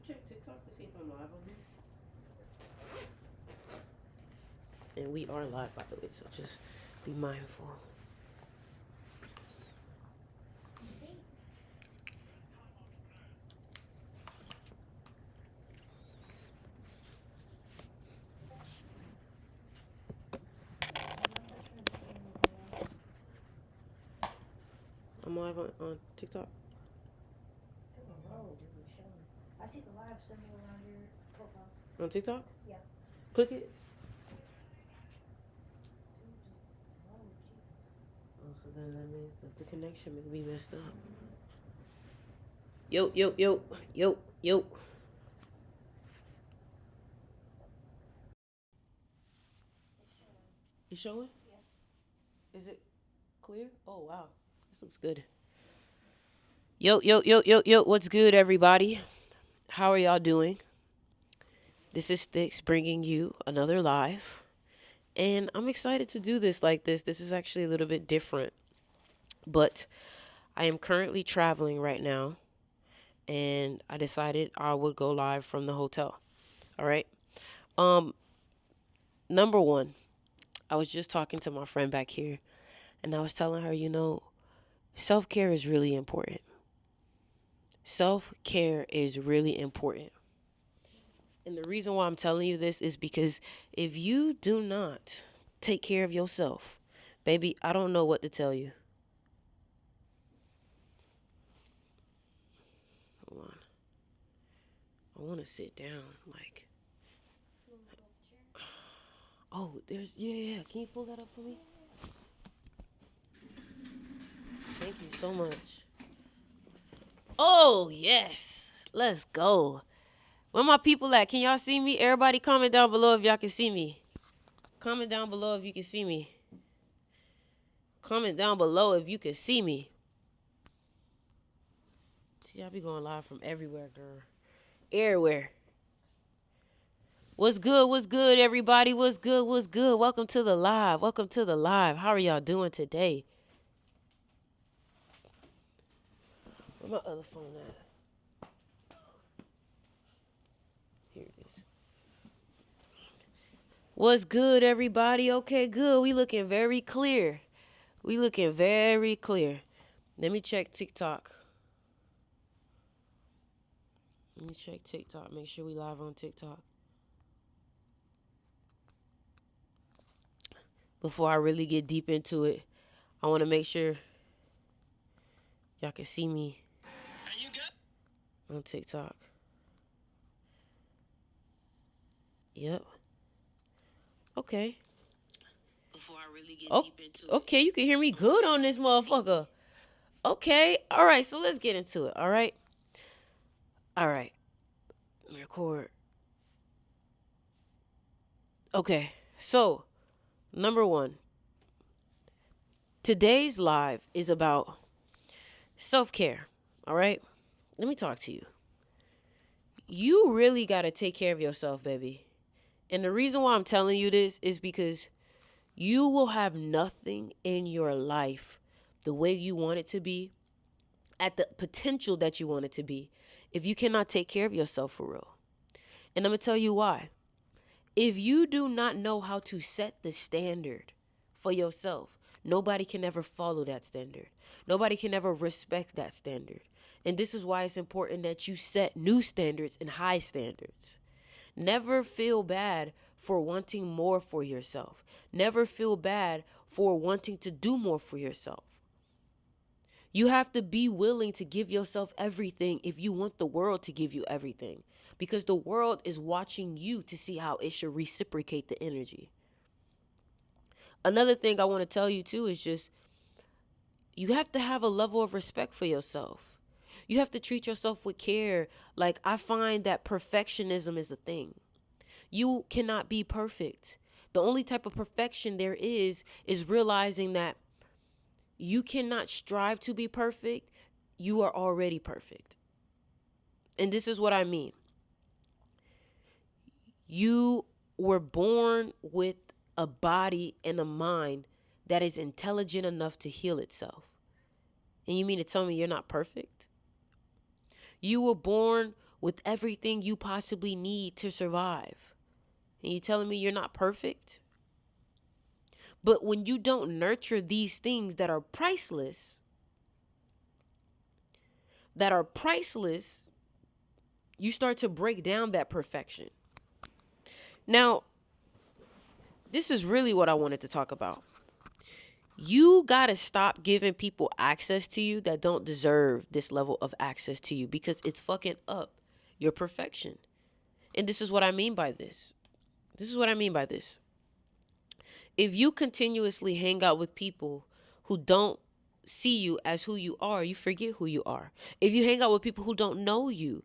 check TikTok to see if I'm live on here. And we are live, by the way, so just be mindful. I'm live on TikTok. I see the live symbol around your profile. On TikTok? Yeah. Click it. Oh, so then that means that the connection may be messed up. Yo, yo, yo, yo, yo. You showing? Yeah. Is it clear? Oh, wow. This looks good. Yo, yo, yo, yo, yo. What's good, everybody? How are y'all doing? This is Sticks bringing you another live. And I'm excited to do this like this. This is actually a little bit different. But I am currently traveling right now. And I decided I would go live from the hotel. All right. Um, Number one, I was just talking to my friend back here. And I was telling her, self-care is really important. Self-care is really important. And the reason why I'm telling you this is because if you do not take care of yourself, baby, I don't know what to tell you. Hold on. I want to sit down. Like, oh, yeah. Can you pull that up for me? Thank you so much. Oh, yes. Let's go. Where my people at? Can y'all see me? Everybody comment down below if y'all can see me. Comment down below if you can see me. Comment down below if you can see me. See, I be going live from everywhere, girl. Everywhere. What's good? What's good, everybody? What's good? What's good? Welcome to the live. Welcome to the live. How are y'all doing today? Where my other phone at? Here it is. What's good, everybody? Okay, good. We looking very clear. We looking very clear. Let me check TikTok. Let me check TikTok. Make sure we live on TikTok. Before I really get deep into it, I want to make sure y'all can see me on TikTok. Yep. Okay. Before I really get deep into it. Okay, you can hear me good on this motherfucker. Okay. All right, so let's get into it. All right. All right. Record. Okay. So, number one, today's live is about self-care. All right. Let me talk to you. You really got to take care of yourself, baby. And the reason why I'm telling you this is because you will have nothing in your life the way you want it to be, at the potential that you want it to be, if you cannot take care of yourself for real. And I'm going to tell you why. If you do not know how to set the standard for yourself, nobody can ever follow that standard. Nobody can ever respect that standard. And this is why it's important that you set new standards and high standards. Never feel bad for wanting more for yourself. Never feel bad for wanting to do more for yourself. You have to be willing to give yourself everything if you want the world to give you everything. Because the world is watching you to see how it should reciprocate the energy. Another thing I want to tell you too is just, you have to have a level of respect for yourself. You have to treat yourself with care. Like, I find that perfectionism is a thing. You cannot be perfect. The only type of perfection there is realizing that you cannot strive to be perfect. You are already perfect. And this is what I mean. You were born with a body and a mind that is intelligent enough to heal itself. And you mean to tell me you're not perfect? You were born with everything you possibly need to survive. And you telling me you're not perfect? But when you don't nurture these things that are priceless, you start to break down that perfection. Now, this is really what I wanted to talk about. You got to stop giving people access to you that don't deserve this level of access to you, because it's fucking up your perfection. And this is what I mean by this. If you continuously hang out with people who don't see you as who you are, you forget who you are. If you hang out with people who don't know you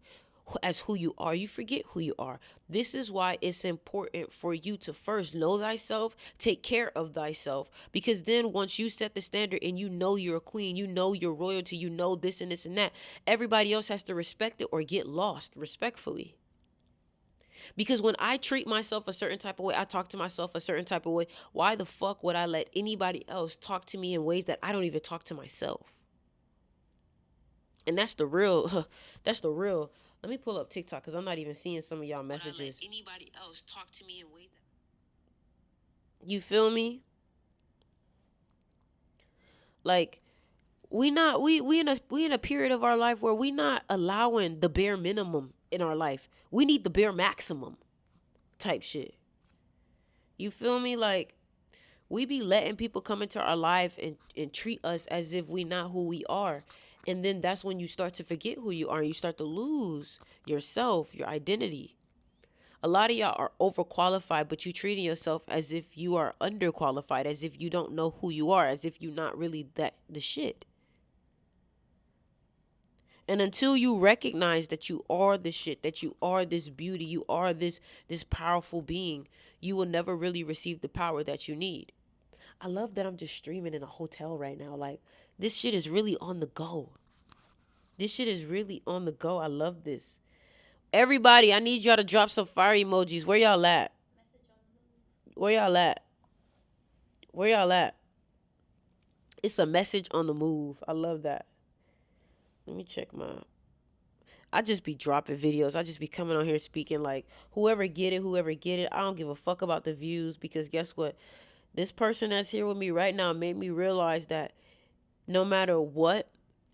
as who you are, you forget who you are. This is why it's important for you to first know thyself, take care of thyself, because then once you set the standard and you know you're a queen, you know you're royalty, you know this and this and that, everybody else has to respect it or get lost, respectfully. Because when I treat myself a certain type of way, I talk to myself a certain type of way, why the fuck would I let anybody else talk to me in ways that I don't even talk to myself? And that's the real, Let me pull up TikTok because I'm not even seeing some of y'all messages. Would I let anybody else talk to me in ways that... You feel me? Like, we in a period of our life where we not allowing the bare minimum in our life. We need the bare maximum type shit. You feel me? Like, we be letting people come into our life and treat us as if we not who we are. And then that's when you start to forget who you are. And you start to lose yourself, your identity. A lot of y'all are overqualified, but you treating yourself as if you are underqualified, as if you don't know who you are, as if you're not really the shit. And until you recognize that you are the shit, that you are this beauty, you are this powerful being, you will never really receive the power that you need. I love that I'm just streaming in a hotel right now. Like, this shit is really on the go. I love this. Everybody, I need y'all to drop some fire emojis. Where y'all at? It's a message on the move. I love that. Let me check I just be dropping videos. I just be coming on here speaking, like, whoever get it. I don't give a fuck about the views, because guess what? This person that's here with me right now made me realize that no matter what,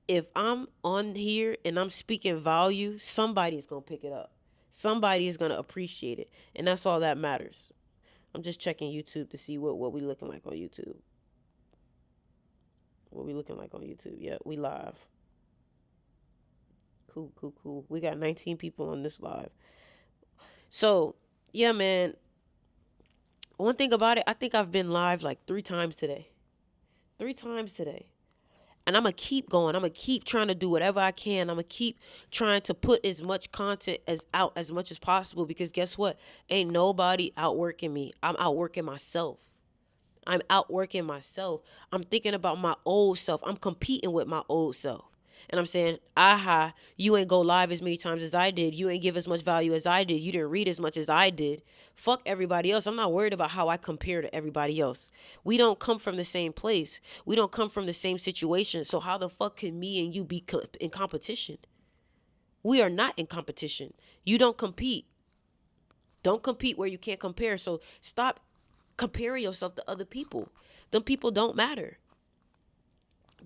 if I'm on here and I'm speaking value, somebody's going to pick it up. Somebody is going to appreciate it. And that's all that matters. I'm just checking YouTube to see what we looking like on YouTube. Yeah, we live. Cool. We got 19 people on this live. So, yeah, man. One thing about it, I think I've been live like 3 times today. And I'm going to keep going. I'm going to keep trying to do whatever I can. I'm going to keep trying to put as much content out as much as possible, because guess what? Ain't nobody outworking me. I'm outworking myself. I'm thinking about my old self. I'm competing with my old self. And I'm saying, aha, you ain't go live as many times as I did. You ain't give as much value as I did. You didn't read as much as I did. Fuck everybody else. I'm not worried about how I compare to everybody else. We don't come from the same place. We don't come from the same situation. So how the fuck can me and you be in competition? We are not in competition. You don't compete. Don't compete where you can't compare. So stop comparing yourself to other people. Them people don't matter.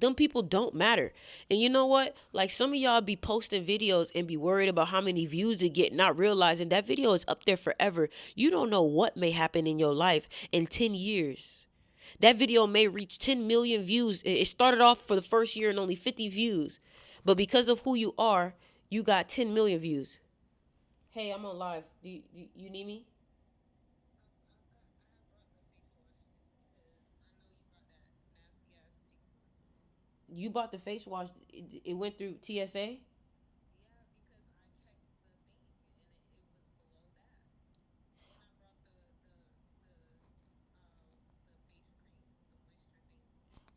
And you know what? Like, some of y'all be posting videos and be worried about how many views it get, not realizing that video is up there forever. You don't know what may happen in your life in 10 years. That video may reach 10 million views. It started off for the first year and only 50 views. But because of who you are, you got 10 million views. Hey, I'm on live. Do you need me? You bought the face wash. It went through TSA?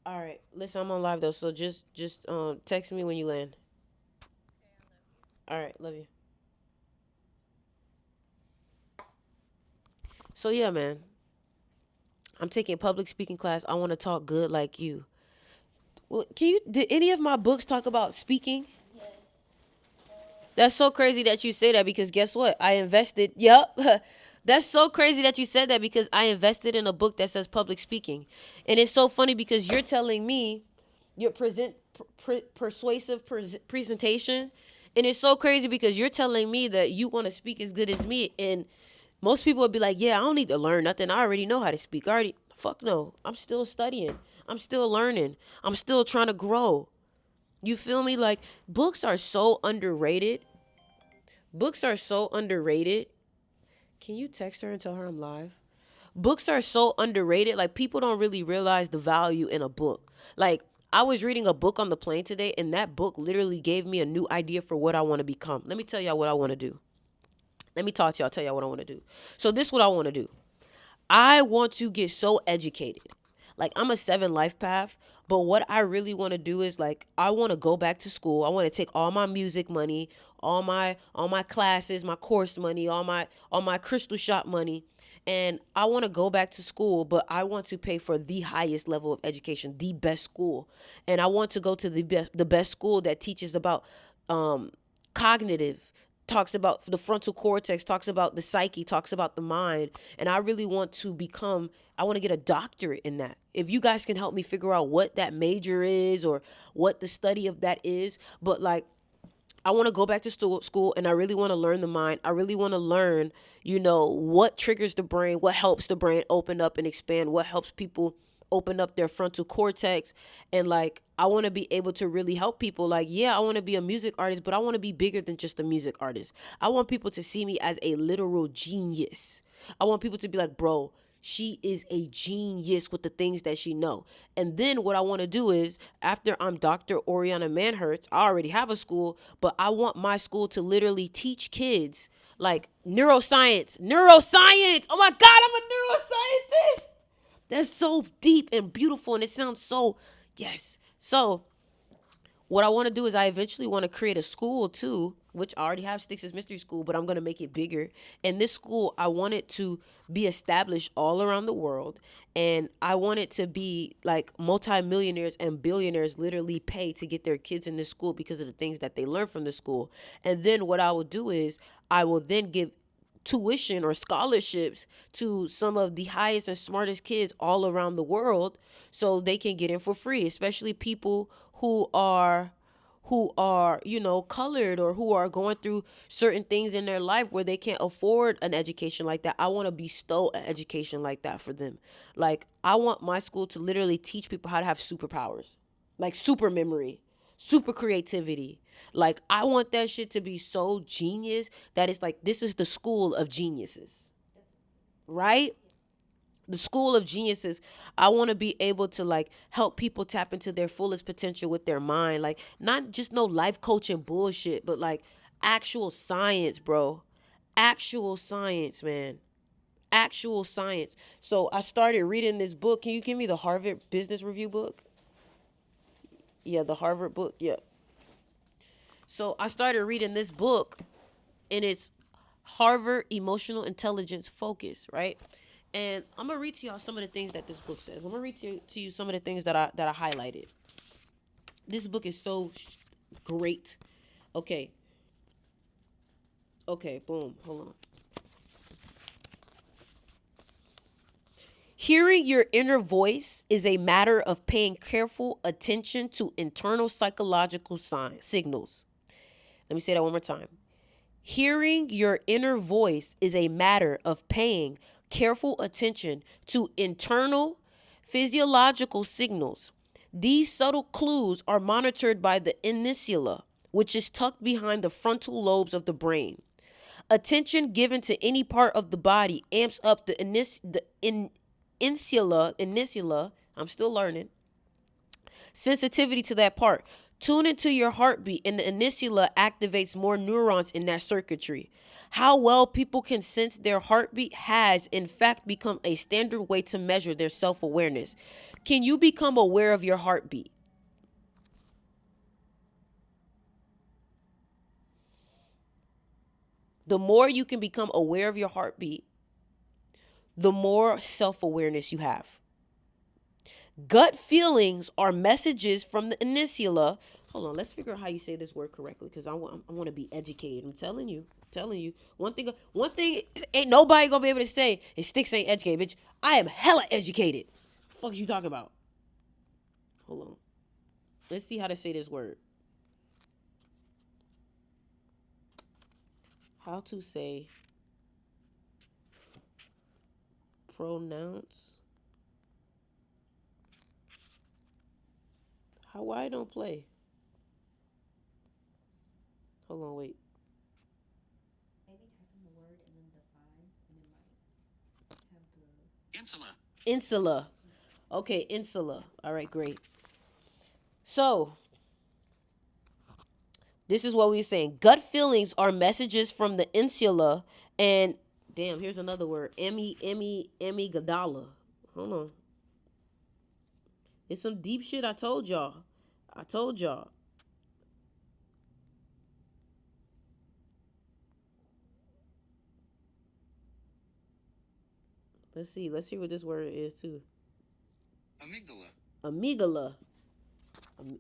All right. Listen, I'm on live though, so just text me when you land. All right, love you. So yeah, man. I'm taking a public speaking class. I want to talk good like you. Well, did any of my books talk about speaking? Yes. That's so crazy that you say that because guess what? I invested. Yep. That's so crazy that you said that because I invested in a book that says public speaking. And it's so funny because you're telling me your persuasive presentation. And it's so crazy because you're telling me that you want to speak as good as me. And most people would be like, yeah, I don't need to learn nothing. I already know how to speak. Fuck no. I'm still studying. I'm still learning. I'm still trying to grow. You feel me? Like, books are so underrated. Books are so underrated. Can you text her and tell her I'm live? Books are so underrated. Like, people don't really realize the value in a book. Like, I was reading a book on the plane today, and that book literally gave me a new idea for what I want to become. Let me tell y'all what I want to do. Let me talk to y'all, tell y'all what I want to do. So this is what I want to do. I want to get so educated. Like, I'm a 7 life path, but what I really want to do is like I want to go back to school. I want to take all my music money, all my classes, my course money, all my crystal shop money, and I want to go back to school, but I want to pay for the highest level of education, the best school. And I want to go to the best school that teaches about cognitive, talks about the frontal cortex, talks about the psyche, talks about the mind. And I really want to I want to get a doctorate in that. If you guys can help me figure out what that major is or what the study of that is, but like, I want to go back to school and I really want to learn the mind. I really want to learn, what triggers the brain, what helps the brain open up and expand, what helps people open up their frontal cortex. And like, I want to be able to really help people. Like, yeah, I want to be a music artist, but I want to be bigger than just a music artist. I want people to see me as a literal genius. I want people to be like, bro, she is a genius with the things that she know. And then what I want to do is, after I'm Dr. Oriana Manhertz, I already have a school, but I want my school to literally teach kids like neuroscience. Neuroscience. Oh my God, I'm a neuroscientist. That's so deep and beautiful, and it sounds so, yes. So what I want to do is I eventually want to create a school too, which I already have Styx's Mystery School, but I'm going to make it bigger. And this school, I want it to be established all around the world. And I want it to be like multimillionaires and billionaires literally pay to get their kids in this school because of the things that they learn from the school. And then what I will do is I will then give tuition or scholarships to some of the highest and smartest kids all around the world so they can get in for free, especially people who are colored or who are going through certain things in their life where they can't afford an education like that. I want to bestow an education like that for them. Like, I want my school to literally teach people how to have superpowers, like super memory, super creativity. Like, I want that shit to be so genius that it's like, this is the school of geniuses, right? The school of geniuses. I want to be able to like help people tap into their fullest potential with their mind. Like, not just no life coaching bullshit, but like actual science, bro. Actual science, man. Actual science. So I started reading this book. Can you give me the Harvard Business Review book? Yeah, the Harvard book. Yeah. So I started reading this book, and it's Harvard Emotional Intelligence Focus, right? And I'm gonna read to y'all some of the things that this book says. I'm gonna read to you some of the things that I highlighted. This book is so great. Okay. Okay, boom. Hold on. Hearing your inner voice is a matter of paying careful attention to internal psychological signals. Let me say that one more time. Hearing your inner voice is a matter of paying careful attention to internal physiological signals. These subtle clues are monitored by the insula, which is tucked behind the frontal lobes of the brain. Attention given to any part of the body amps up the insula, I'm still learning, sensitivity to that part. Tune into your heartbeat, and the insula activates more neurons in that circuitry. How well people can sense their heartbeat has, in fact, become a standard way to measure their self-awareness. Can you become aware of your heartbeat? The more you can become aware of your heartbeat, the more self-awareness you have. Gut feelings are messages from the insula, Hold on, let's figure out how you say this word correctly, because I want to be educated. I'm telling you. One thing ain't nobody gonna be able to say is Sticks ain't educated, bitch. I am hella educated. The fuck is you talking about? Hold on. Let's see how to say this word. How to say pronounce. Why I don't play? Hold on, wait. Maybe type in the word and then define, and it might have the Insula. Okay, insula. All right, great. So, this is what we were saying. Gut feelings are messages from the insula, and damn, here's another word. Amygdala. Hold on. It's some deep shit I told y'all. Let's see what this word is too. Amygdala.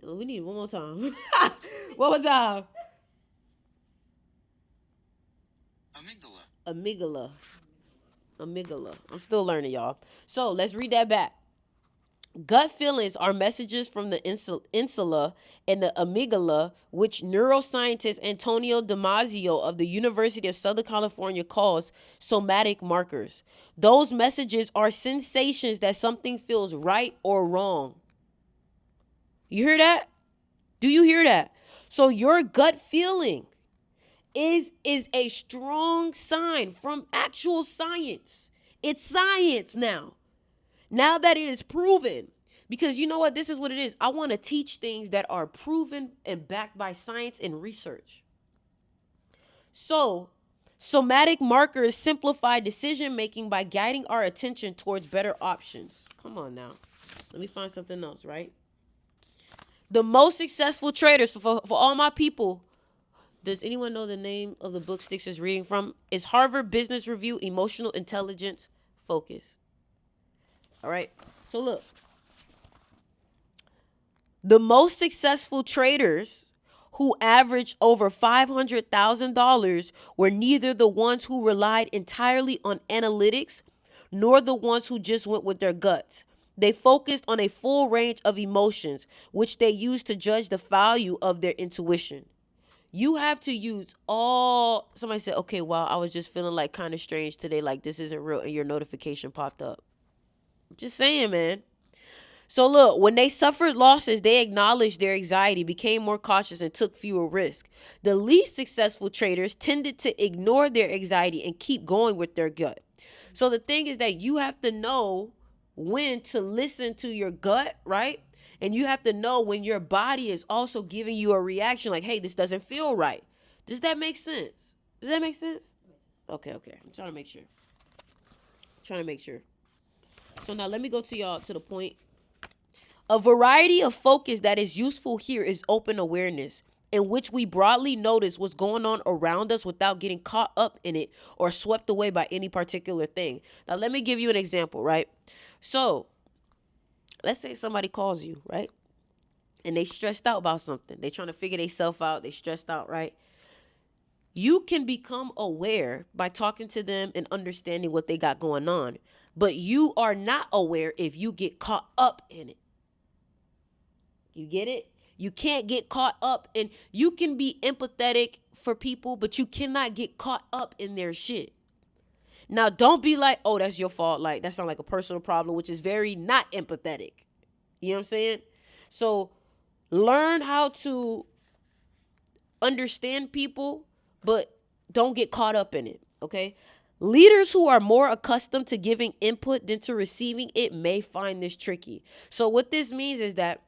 We need one more time. One more time. Amygdala. I'm still learning, y'all. So let's read that back. Gut feelings are messages from the insula and the amygdala, which neuroscientist Antonio Damasio of the University of Southern California calls somatic markers. Those messages are sensations that something feels right or wrong. You hear that? Do you hear that? So your gut feeling is a strong sign from actual science. It's science now. Now that it is proven, because you know what? This is what it is. I want to teach things that are proven and backed by science and research. So, somatic markers simplify decision making by guiding our attention towards better options. Come on now. Let me find something else, right? The most successful traders, for all my people, does anyone know the name of the book Sticks is reading from? It's Harvard Business Review, Emotional Intelligence Focus. All right. So look, the most successful traders who averaged over $500,000 were neither the ones who relied entirely on analytics nor the ones who just went with their guts. They focused on a full range of emotions, which they used to judge the value of their intuition. You have to use all. Somebody said, okay, wow, I was just feeling like kind of strange today, like this isn't real, and your notification popped up. Just saying, man. So look, when they suffered losses, they acknowledged their anxiety, became more cautious, and took fewer risks. The least successful traders tended to ignore their anxiety and keep going with their gut. So the thing is that you have to know when to listen to your gut, right? And you have to know when your body is also giving you a reaction like, hey, this doesn't feel right. Does that make sense? Okay. I'm trying to make sure. So now let me go to the point. A variety of focus that is useful here is open awareness, in which we broadly notice what's going on around us without getting caught up in it or swept away by any particular thing. Now let me give you an example, right? So let's say somebody calls you, right? And they stressed out about something. They trying to figure themselves out. They stressed out, right? You can become aware by talking to them and understanding what they got going on. But you are not aware if you get caught up in it. You get it? You can't get caught up in. You can be empathetic for people, but you cannot get caught up in their shit. Now, don't be like, oh, that's your fault. Like, that sounds like a personal problem, which is very not empathetic. You know what I'm saying? So learn how to understand people, but don't get caught up in it, okay? Leaders who are more accustomed to giving input than to receiving it may find this tricky. So what this means is that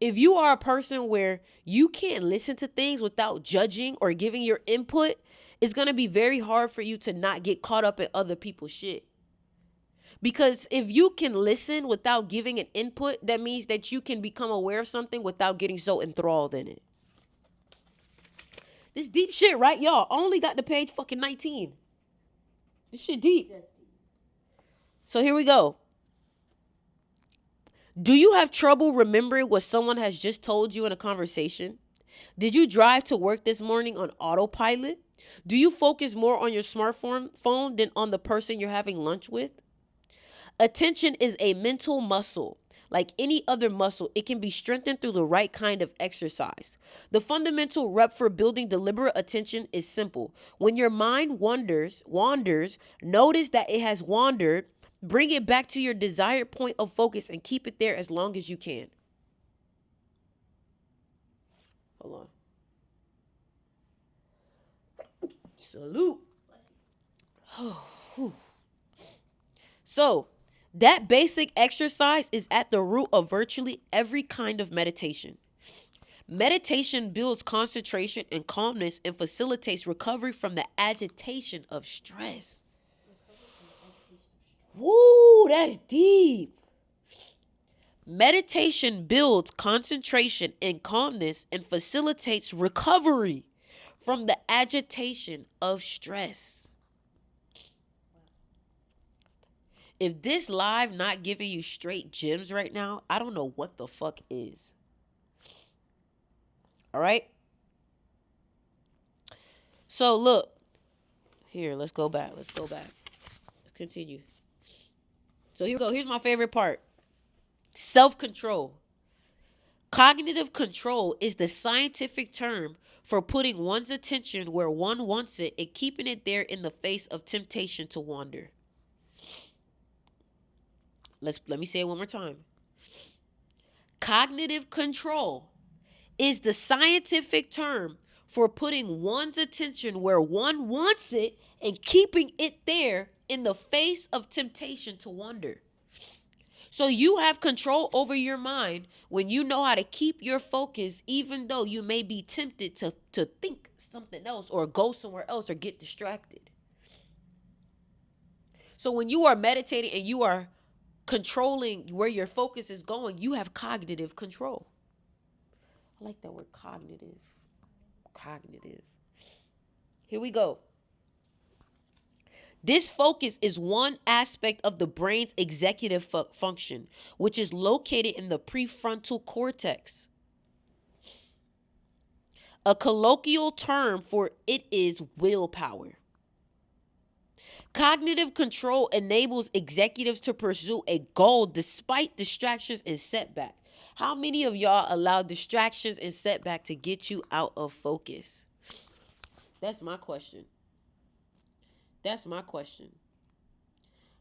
if you are a person where you can't listen to things without judging or giving your input, it's going to be very hard for you to not get caught up in other people's shit. Because if you can listen without giving an input, that means that you can become aware of something without getting so enthralled in it. This deep shit, right, y'all? Only got to page fucking 19. This shit deep. So here we go. Do you have trouble remembering what someone has just told you in a conversation? Did you drive to work this morning on autopilot? Do you focus more on your smartphone than on the person you're having lunch with? Attention is a mental muscle. Like any other muscle, it can be strengthened through the right kind of exercise. The fundamental rep for building deliberate attention is simple. When your mind wanders, notice that it has wandered, bring it back to your desired point of focus and keep it there as long as you can. Hold on. Salute. So, that basic exercise is at the root of virtually every kind of meditation. Meditation builds concentration and calmness and facilitates recovery from the agitation of stress. Woo, that's deep. Meditation builds concentration and calmness and facilitates recovery from the agitation of stress. If this live not giving you straight gems right now, I don't know what the fuck is. All right? So look. Here, let's go back. Let's continue. So here we go. Here's my favorite part. Self-control. Cognitive control is the scientific term for putting one's attention where one wants it and keeping it there in the face of temptation to wander. Let me say it one more time. Cognitive control is the scientific term for putting one's attention where one wants it and keeping it there in the face of temptation to wander. So you have control over your mind when you know how to keep your focus, even though you may be tempted to think something else or go somewhere else or get distracted. So when you are meditating and you are controlling where your focus is going, you have cognitive control. I like that word, cognitive. Cognitive. Here we go. This focus is one aspect of the brain's executive function, which is located in the prefrontal cortex. A colloquial term for it is willpower. Cognitive control enables executives to pursue a goal despite distractions and setbacks. How many of y'all allow distractions and setback to get you out of focus? That's my question. That's my question.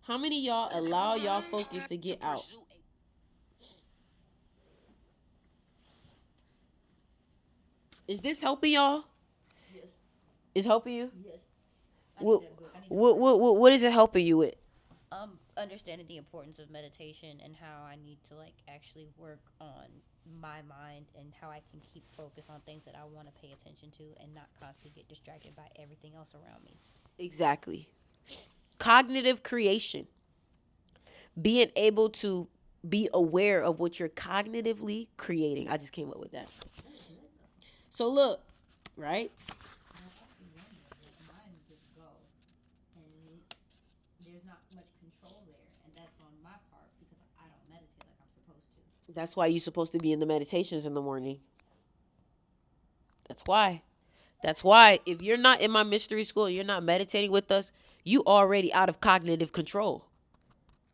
How many of y'all allow y'all focus to get out? Is this helping y'all? Yes. Is helping you? Yes. What is it helping you with? Understanding the importance of meditation and how I need to actually work on my mind and how I can keep focus on things that I want to pay attention to and not constantly get distracted by everything else around me. Exactly. Cognitive creation. Being able to be aware of what you're cognitively creating. I just came up with that. So look, right? That's why you're supposed to be in the meditations in the morning. That's why. That's why if you're not in my mystery school and you're not meditating with us, you already out of cognitive control.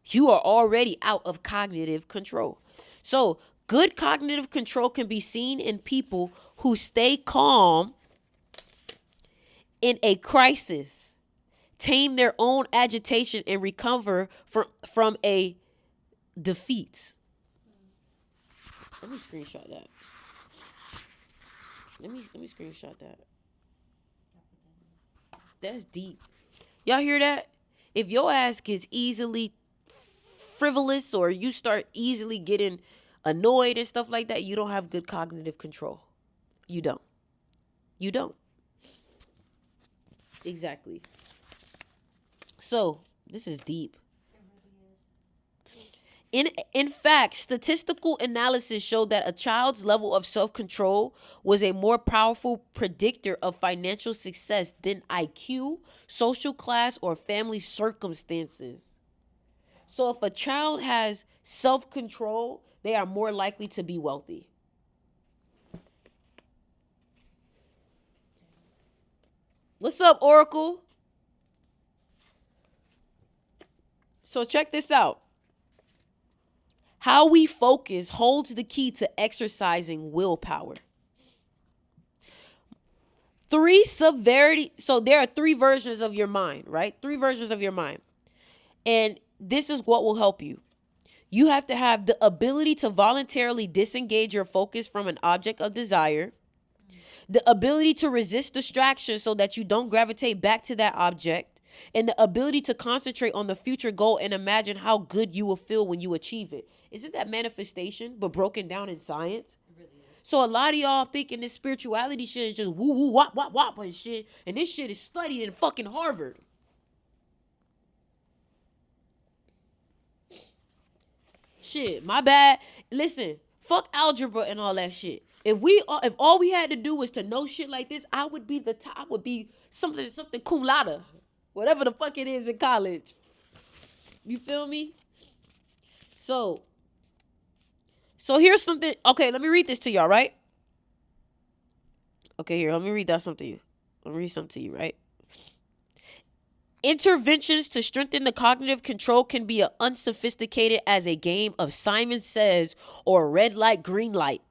You are already out of cognitive control. So good cognitive control can be seen in people who stay calm in a crisis, tame their own agitation, and recover from a defeat. Let me screenshot that. Let me screenshot that. That's deep. Y'all hear that? If your ass gets easily frivolous or you start easily getting annoyed and stuff like that, you don't have good cognitive control. You don't. You don't. Exactly. So, this is deep. In fact, statistical analysis showed that a child's level of self-control was a more powerful predictor of financial success than IQ, social class, or family circumstances. So if a child has self-control, they are more likely to be wealthy. What's up, Oracle? So check this out. How we focus holds the key to exercising willpower. So there are three versions of your mind, right? Three versions of your mind. And this is what will help you. You have to have the ability to voluntarily disengage your focus from an object of desire, the ability to resist distraction so that you don't gravitate back to that object, and the ability to concentrate on the future goal and imagine how good you will feel when you achieve it. Isn't that manifestation, but broken down in science? So a lot of y'all thinking this spirituality shit is just woo woo wop wop wop and shit, and this shit is studied in fucking Harvard. Shit, my bad. Listen, fuck algebra and all that shit. If all we had to do was to know shit like this, I would be the top. I would be something cum laude, whatever the fuck it is in college. You feel me? So here's something. Okay, let me read this to y'all, right? Okay, here, let me read that something to you. Let me read something to you, right? Interventions to strengthen the cognitive control can be as unsophisticated as a game of Simon Says or red light, green light.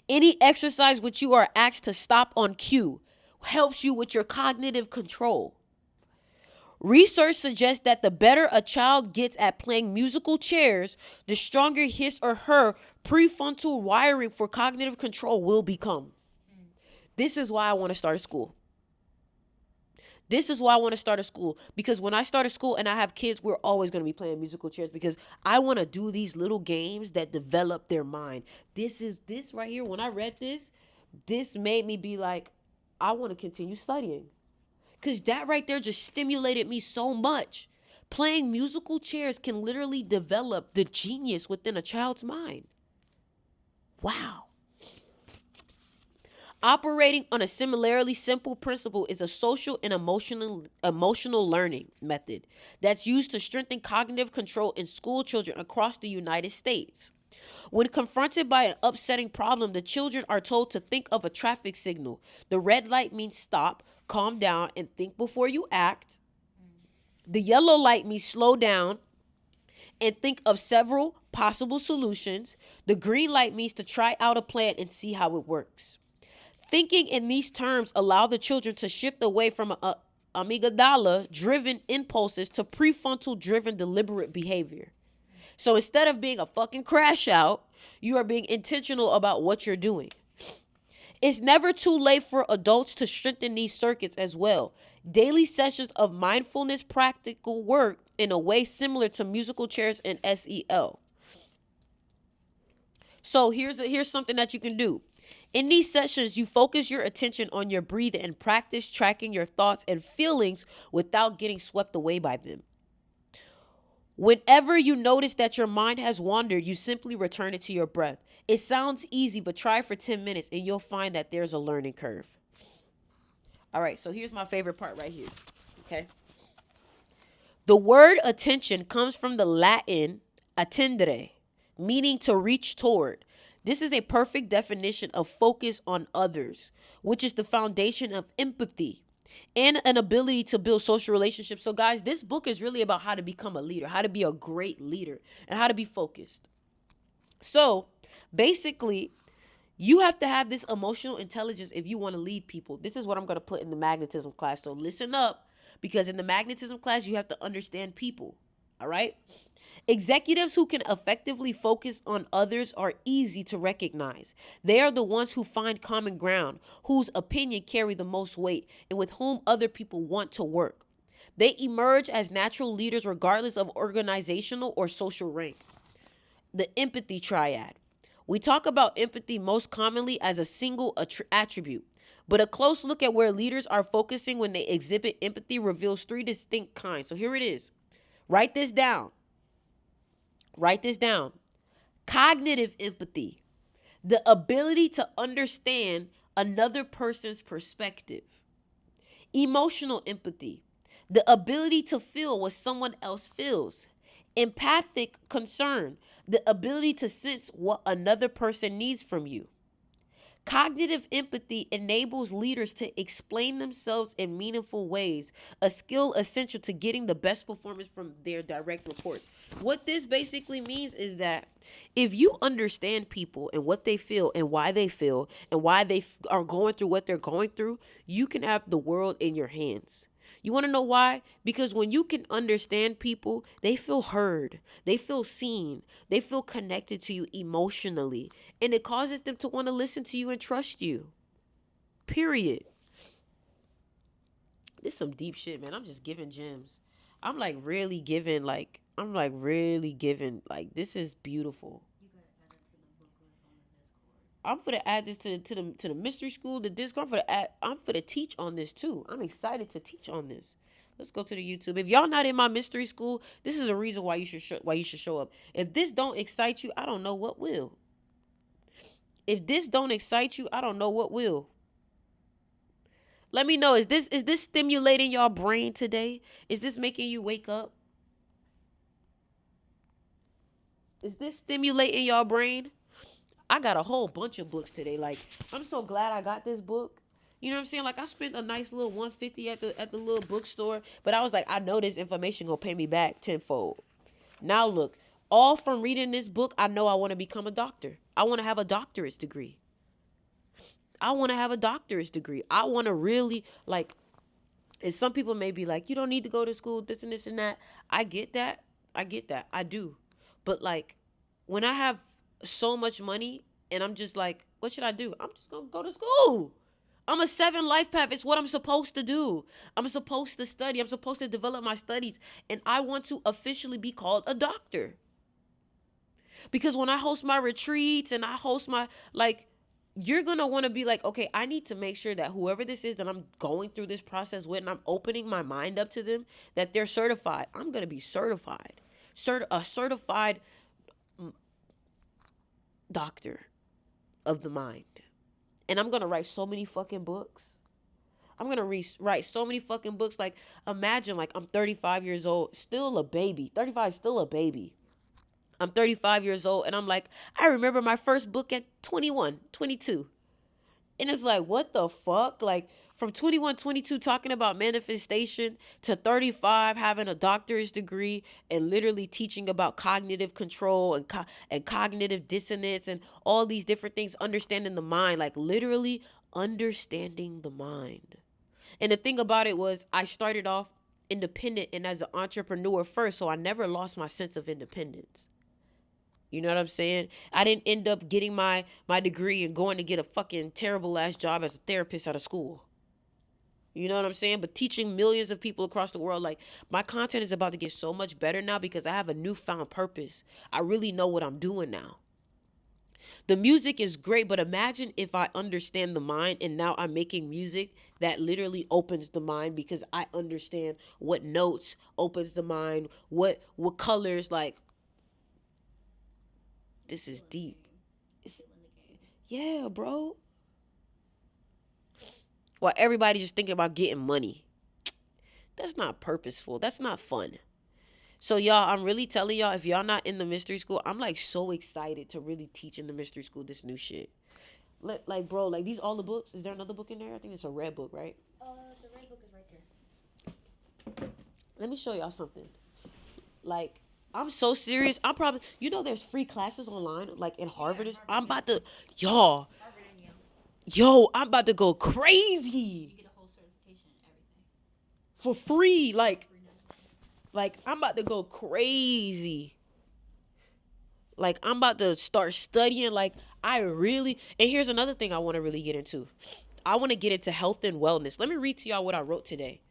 Any exercise which you are asked to stop on cue helps you with your cognitive control. Research suggests that the better a child gets at playing musical chairs, the stronger his or her prefrontal wiring for cognitive control will become. This is why I want to start a school. This is why I want to start a school. Because when I start a school and I have kids, we're always going to be playing musical chairs because I want to do these little games that develop their mind. This right here, when I read this made me be like, I want to continue studying. Because that right there just stimulated me so much. Playing musical chairs can literally develop the genius within a child's mind. Wow. Operating on a similarly simple principle is a social and emotional learning method that's used to strengthen cognitive control in school children across the United States. When confronted by an upsetting problem, the children are told to think of a traffic signal. The red light means stop, calm down, and think before you act. The yellow light means slow down and think of several possible solutions. The green light means to try out a plan and see how it works. Thinking in these terms allow the children to shift away from amygdala-driven impulses to prefrontal-driven deliberate behavior. So instead of being a fucking crash out, you are being intentional about what you're doing. It's never too late for adults to strengthen these circuits as well. Daily sessions of mindfulness practical work in a way similar to musical chairs and SEL. So here's something that you can do. In these sessions, you focus your attention on your breathing and practice tracking your thoughts and feelings without getting swept away by them. Whenever you notice that your mind has wandered, you simply return it to your breath. It sounds easy, but try for 10 minutes and you'll find that there's a learning curve. All right, so here's my favorite part right here, okay? The word attention comes from the Latin attendere, meaning to reach toward. This is a perfect definition of focus on others, which is the foundation of empathy and an ability to build social relationships. So guys, this book is really about how to become a leader, how to be a great leader, and how to be focused. So basically, you have to have this emotional intelligence if you want to lead people. This is what I'm going to put in the magnetism class. So listen up, because in the magnetism class, you have to understand people. All right? Executives who can effectively focus on others are easy to recognize. They are the ones who find common ground, whose opinion carry the most weight, and with whom other people want to work. They emerge as natural leaders regardless of organizational or social rank. The empathy triad. We talk about empathy most commonly as a single attribute, but a close look at where leaders are focusing when they exhibit empathy reveals three distinct kinds. So here it is. Write this down. Write this down. Cognitive empathy, the ability to understand another person's perspective. Emotional empathy, the ability to feel what someone else feels. Empathic concern, the ability to sense what another person needs from you. Cognitive empathy enables leaders to explain themselves in meaningful ways, a skill essential to getting the best performance from their direct reports. What this basically means is that if you understand people and what they feel and why they are going through what they're going through, you can have the world in your hands. You want to know why? Because when you can understand people, they feel heard, they feel seen, they feel connected to you emotionally, and it causes them to want to listen to you and trust you. Period. This is some deep shit, man. I'm just giving gems. I'm like, this is beautiful. I'm for to add this to the mystery school, the Discord. I'm for to teach on this too. I'm excited to teach on this. Let's go to the YouTube. If y'all not in my mystery school, this is a reason why you should show up. If this don't excite you, I don't know what will. If this don't excite you, I don't know what will. Let me know. Is this stimulating your brain today? Is this making you wake up? Is this stimulating your brain? I got a whole bunch of books today. Like, I'm so glad I got this book. You know what I'm saying? Like, I spent a nice little $150 at the little bookstore, but I was like, I know this information gonna pay me back tenfold. Now look, all from reading this book, I know I want to become a doctor. I want to have a doctorate degree. I want to really, like, and some people may be like, you don't need to go to school, this and this and that. I get that. I do. But like, when I have so much money and I'm just like, what should I do? I'm just gonna go to school. I'm a 7 life path. It's what I'm supposed to do. I'm supposed to study. I'm supposed to develop my studies. And I want to officially be called a doctor. Because when I host my retreats and I host my, like, you're going to want to be like, okay, I need to make sure that whoever this is that I'm going through this process with and I'm opening my mind up to them, that they're certified. I'm going to be certified. A certified doctor of the mind. And I'm going to write so many fucking books. I'm going to write so many fucking books. Like, imagine, like, I'm 35 years old, still a baby. 35 is still a baby. I'm 35 years old, and I'm like, I remember my first book at 21, 22. And it's like, what the fuck? Like, from 21, 22, talking about manifestation to 35, having a doctorate degree and literally teaching about cognitive control and cognitive dissonance and all these different things, understanding the mind, like literally understanding the mind. And the thing about it was, I started off independent and as an entrepreneur first, so I never lost my sense of independence. You know what I'm saying? I didn't end up getting my degree and going to get a fucking terrible ass job as a therapist out of school. You know what I'm saying? But teaching millions of people across the world, like, my content is about to get so much better now because I have a newfound purpose. I really know what I'm doing now. The music is great, but imagine if I understand the mind and now I'm making music that literally opens the mind because I understand what notes opens the mind, what colors, like, this is deep. Yeah, bro. While everybody's just thinking about getting money. That's not purposeful. That's not fun. So, y'all, I'm really telling y'all, if y'all not in the mystery school, I'm, like, so excited to really teach in the mystery school this new shit. Like, bro, like, these all the books. Is there another book in there? I think it's a red book, right? The red book is right there. Let me show y'all something. Like, I'm so serious. I'm probably, there's free classes online, like in Harvard. Yeah, I'm Harvard, about to, y'all, Harvard and Yale. I'm about to go crazy You get a whole certification and everything. for free. Like, I'm about to go crazy. Like, I'm about to start studying. Like, and here's another thing I want to really get into. I want to get into health and wellness. Let me read to y'all what I wrote today.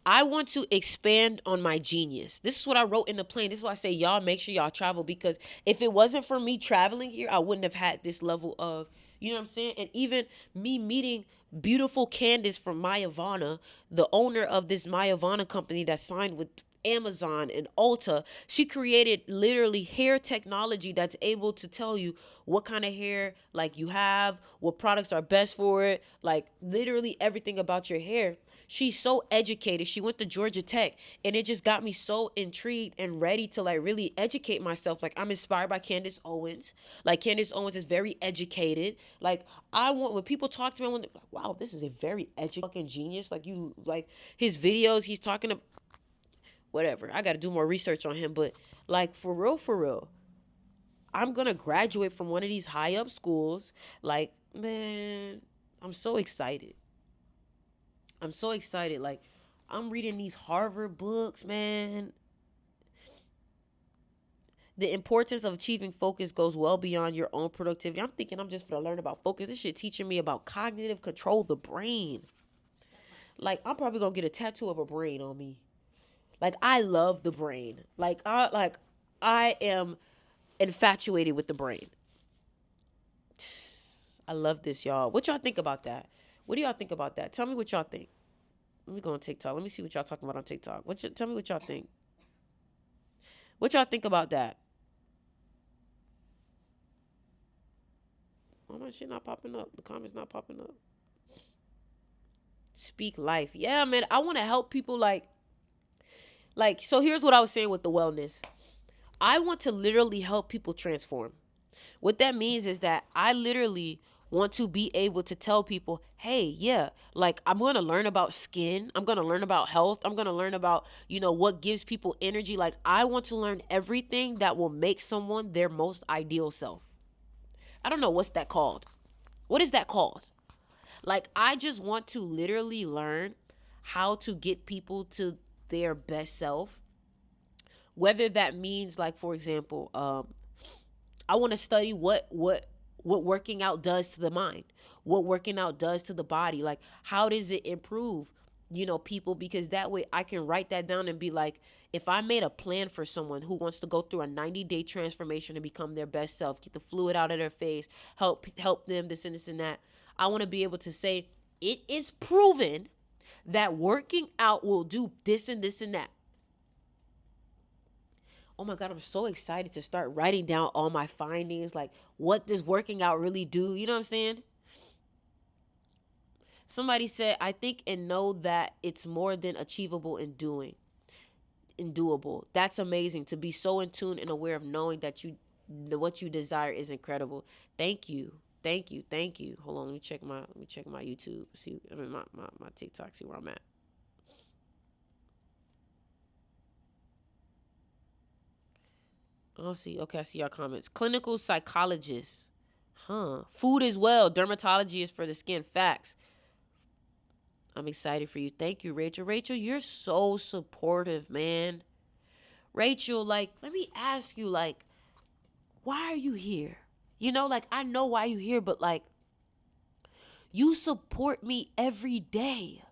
I want to expand on my genius. This is what I wrote in the plane. This is why I say, y'all, make sure y'all travel, because if it wasn't for me traveling here, I wouldn't have had this level of, you know what I'm saying? And even me meeting beautiful Candace from Mayavana, the owner of this Mayavana company that signed with Amazon and Ulta. She created literally hair technology that's able to tell you what kind of hair like you have, what products are best for it, like literally everything about your hair. She's so educated. She went to Georgia Tech, and it just got me so intrigued and ready to like really educate myself. Like I'm inspired by Candace Owens. Like Candace Owens is very educated. Like I want when people talk to me, I want to like, wow, this is a very educated fucking genius. Like you like his videos, he's talking to whatever. I got to do more research on him, but like for real, I'm gonna graduate from one of these high up schools. Like man, I'm so excited. I'm so excited. Like, I'm reading these Harvard books, man. The importance of achieving focus goes well beyond your own productivity. I'm thinking I'm just going to learn about focus. This shit teaching me about cognitive control of the brain. Like, I'm probably going to get a tattoo of a brain on me. Like, I love the brain. I am infatuated with the brain. I love this, y'all. What y'all think about that? What do y'all think about that? Tell me what y'all think. Let me go on TikTok. Let me see what y'all talking about on TikTok. Tell me what y'all think. What y'all think about that? Oh, my shit not popping up. The comments not popping up. Speak life. Yeah, man. I want to help people so here's what I was saying with the wellness. I want to literally help people transform. What that means is that I literally want to be able to tell people, hey, yeah, like I'm going to learn about skin. I'm going to learn about health. I'm going to learn about, what gives people energy. Like I want to learn everything that will make someone their most ideal self. I don't know what's that called. What is that called? Like I just want to literally learn how to get people to their best self. Whether that means like, for example, I want to study what working out does to the mind, what working out does to the body. Like, how does it improve, people? Because that way I can write that down and be like, if I made a plan for someone who wants to go through a 90-day transformation to become their best self, get the fluid out of their face, help them, this and this and that. I want to be able to say, it is proven that working out will do this and this and that. Oh my God, I'm so excited to start writing down all my findings. Like, what does working out really do? You know what I'm saying? Somebody said, I think and know that it's more than achievable in doable. That's amazing to be so in tune and aware of knowing that what you desire is incredible. Thank you. Hold on, let me check my YouTube. My TikTok, see where I'm at. I'll see. Okay, I see your comments. Clinical psychologist. Food as well. Dermatology is for the skin. Facts. I'm excited for you. Thank you, Rachel. Rachel, you're so supportive, man. Rachel, like, let me ask you, like, why are you here? I know why you're here, but, like, you support me every day.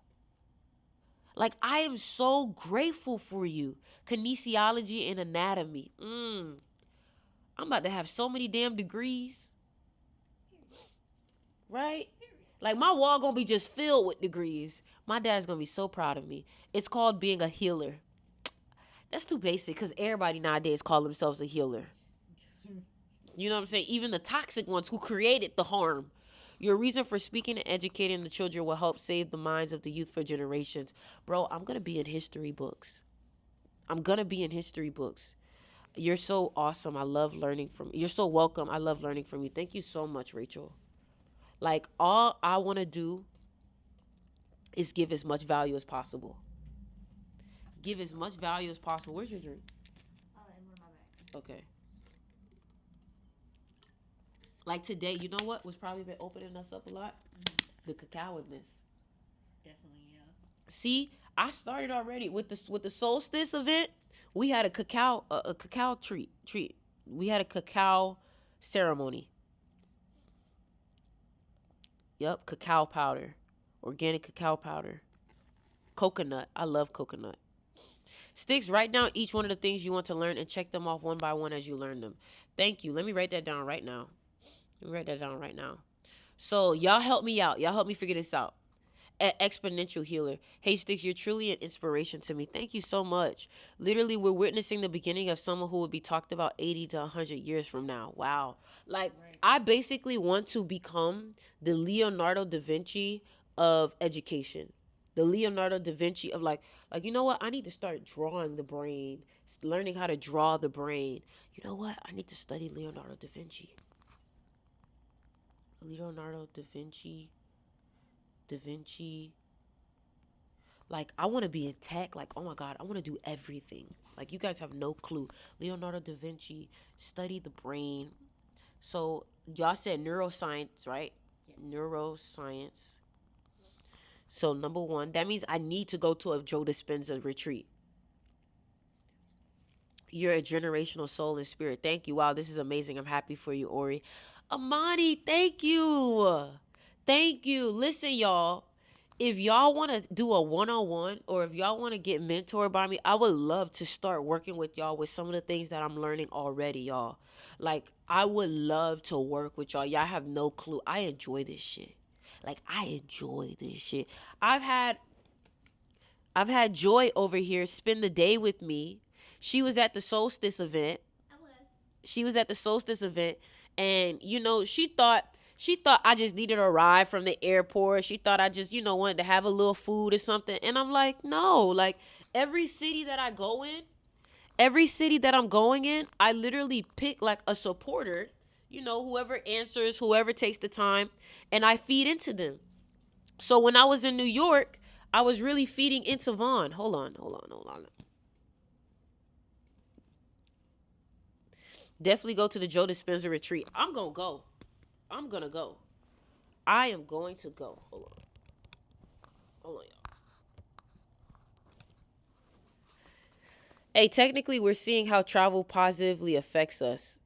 Like, I am so grateful for you. Kinesiology and anatomy. I'm about to have so many damn degrees. Right? Like, my wall gonna be just filled with degrees. My dad's gonna be so proud of me. It's called being a healer. That's too basic because everybody nowadays call themselves a healer. You know what I'm saying? Even the toxic ones who created the harm. Your reason for speaking and educating the children will help save the minds of the youth for generations. Bro, I'm going to be in history books. You're so awesome. I love learning from you. You're so welcome. I love learning from you. Thank you so much, Rachel. Like, all I want to do is give as much value as possible. Give as much value as possible. Where's your drink? In my bag. Okay. Like today, you know what was probably been opening us up a lot? The cacao in this. Definitely, yeah. See, I started already with the solstice event. We had a cacao treat. We had a cacao ceremony. Yep, cacao powder, organic cacao powder, coconut. I love coconut. Sticks, write down each one of the things you want to learn and check them off one by one as you learn them. Thank you. Let me write that down right now. So y'all help me out. Y'all help me figure this out. exponential healer. Hey Sticks, you're truly an inspiration to me. Thank you so much. Literally, we're witnessing the beginning of someone who would be talked about 80 to 100 years from now. Wow. Like, Right. I basically want to become the Leonardo da Vinci of education. The Leonardo da Vinci of like, you know what? I need to start drawing the brain, learning how to draw the brain. You know what? I need to study Leonardo da Vinci. Leonardo da Vinci. Da Vinci. Like, I want to be in tech. Like, oh my God, I want to do everything. Like, you guys have no clue. Leonardo da Vinci, study the brain. So, y'all said neuroscience, right? Yes. Neuroscience. So, number one, that means I need to go to a Joe Dispenza retreat. You're a generational soul and spirit. Thank you. Wow, this is amazing. I'm happy for you, Ori. Amani, thank you. Thank you. Listen, y'all. If y'all want to do a one-on-one or if y'all want to get mentored by me, I would love to start working with y'all with some of the things that I'm learning already, y'all. Like, I would love to work with y'all. Y'all have no clue. I enjoy this shit. Like, I enjoy this shit. I've had I've had Joy over here spend the day with me. She was at the solstice event. She was at the solstice event, and she thought I just needed a ride from the airport. She thought I just wanted to have a little food or something. And I'm like, no, like every city that I go in, every city that I'm going in, I literally pick like a supporter, whoever answers, whoever takes the time, and I feed into them. So when I was in New York, I was really feeding into Vaughn. Hold on, hold on, hold on. Definitely go to the Joe Dispenza retreat. I'm gonna go. I'm gonna go. I am going to go. Hold on. Hold on, y'all. Hey, technically, we're seeing how travel positively affects us.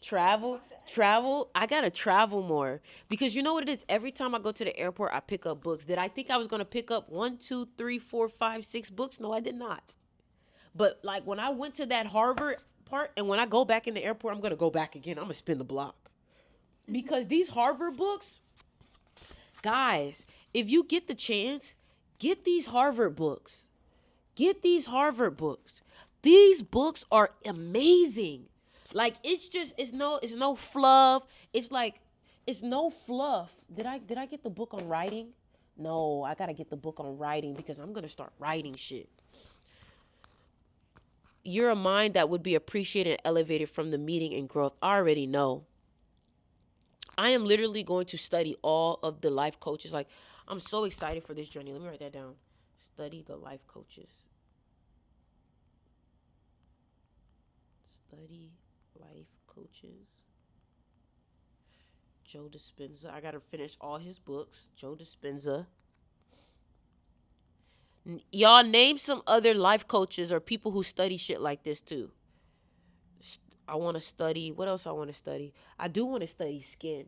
Travel. I gotta travel more because you know what it is. Every time I go to the airport, I pick up books. Did I think I was gonna pick up 1, 2, 3, 4, 5, 6 books? No, I did not. But like when I went to that Harvard part, and when I go back in the airport, I'm gonna go back again. I'm gonna spin the block because these Harvard books, guys, if you get the chance, get these Harvard books. Get these Harvard books. These books are amazing. Like it's no fluff. It's like it's no fluff. Did I get the book on writing? No, I gotta get the book on writing because I'm gonna start writing shit. You're a mind that would be appreciated and elevated from the meeting and growth. I already know. I am literally going to study all of the life coaches. Like, I'm so excited for this journey. Let me write that down. Study the life coaches. Study life coaches. Joe Dispenza. I got to finish all his books. Joe Dispenza. Y'all name some other life coaches or people who study shit like this too. I want to study. What else I want to study? I do want to study skin.